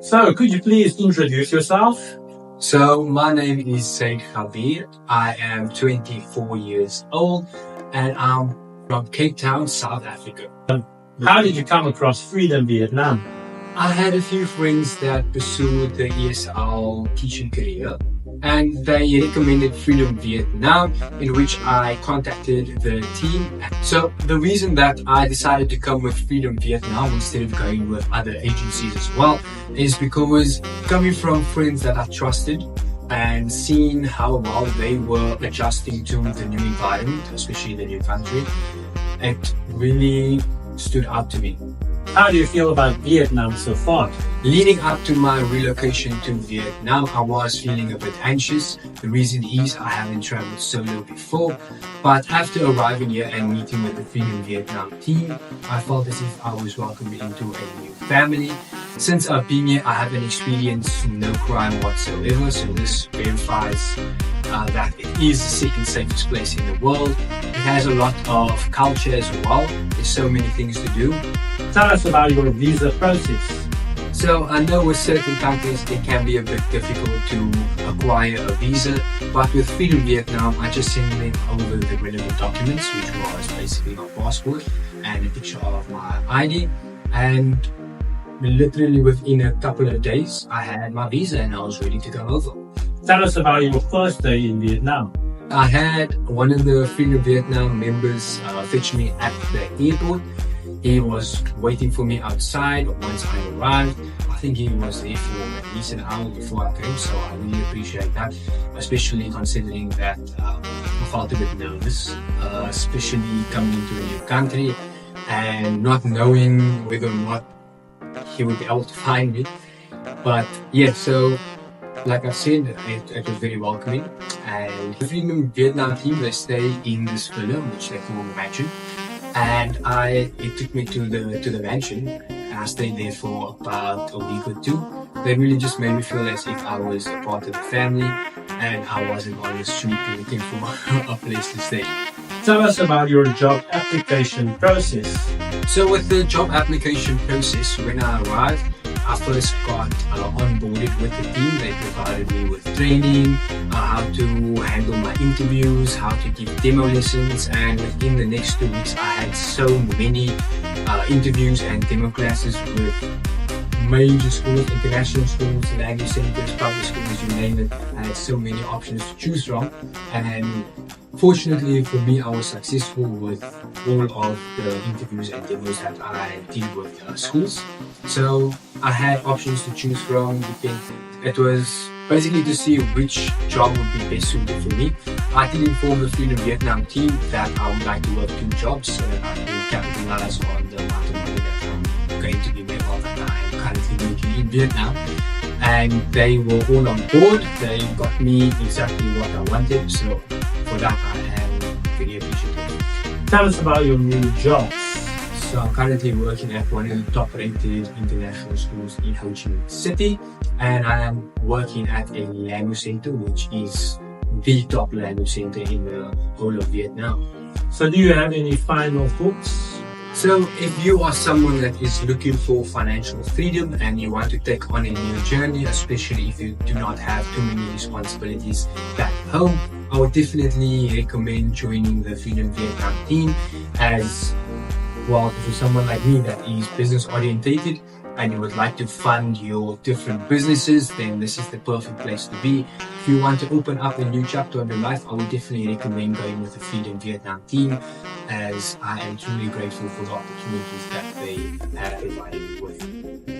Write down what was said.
So, could you please introduce yourself? So my name is Zaid Gabier. I am 24 years old and I'm from Cape Town, South Africa. How did you come across Freedom Vietnam? I had a few friends that pursued the ESL teaching career and they recommended Freedom Vietnam, in which I contacted the team. So the reason that I decided to come with Freedom Vietnam instead of going with other agencies as well is because coming from friends that I trusted and seeing how well they were adjusting to the new environment, especially the new country, it really stood out to me. How do you feel about Vietnam so far? Leading up to my relocation to Vietnam, I was feeling a bit anxious. The reason is I haven't traveled solo before, but after arriving here and meeting with the Freedom Vietnam team, I felt as if I was welcomed into a new family. Since I've been here, I haven't experienced no crime whatsoever, so this verifies that it is the second safest place in the world. It has a lot of culture as well. There's so many things to do. Tell us about your visa process. So I know with certain countries it can be a bit difficult to acquire a visa, but with Freedom Vietnam I just sent them over the relevant documents, which was basically my passport and a picture of my ID, and literally within a couple of days I had my visa and I was ready to come over. Tell us about your first day in Vietnam. I had one of the Freedom Vietnam members fetch me at the airport. He was waiting for me outside once I arrived. I think he was there for at least an hour before I came, so I really appreciate that, especially considering that I felt a bit nervous, especially coming into a new country and not knowing whether or not he would be able to find me. But yeah, so like I said, it was very welcoming. And the Freedom Vietnam team, they stay in this villa, which they call the mansion. And it took me to the mansion, and I stayed there for about a week or two. They really just made me feel as if I was a part of the family and I wasn't on the street looking for a place to stay. Tell us about your job application process. So with the job application process, when I arrived, I first got onboarded with the team. They provided me with training, how to handle my interviews, how to give demo lessons, and within the next 2 weeks I had so many interviews and demo classes with major schools, international schools, language centers, public schools, you name it. I had so many options to choose from, and fortunately for me, I was successful with all of the interviews and demos that I did with schools. So I had options to choose from. It was basically to see which job would be best suited for me. I did inform the Freedom Vietnam team that I would like to work 2 jobs so that I can capitalize on the amount of money that I'm going to be made of that I am currently making in Vietnam. And they were all on board. They got me exactly what I wanted. So for that, I am very appreciative. Tell us about your new jobs. So I'm currently working at one of the top-rated international schools in Ho Chi Minh City, and I am working at a language center, which is the top language center in the whole of Vietnam. So do you have any final thoughts? So if you are someone that is looking for financial freedom and you want to take on a new journey, especially if you do not have too many responsibilities back home, I would definitely recommend joining the Freedom Vietnam team. As well, if you're someone like me that is business orientated and you would like to fund your different businesses, then this is the perfect place to be. If you want to open up a new chapter of your life, I would definitely recommend going with the Freedom Vietnam team, as I am truly grateful for the opportunities that they have provided me with.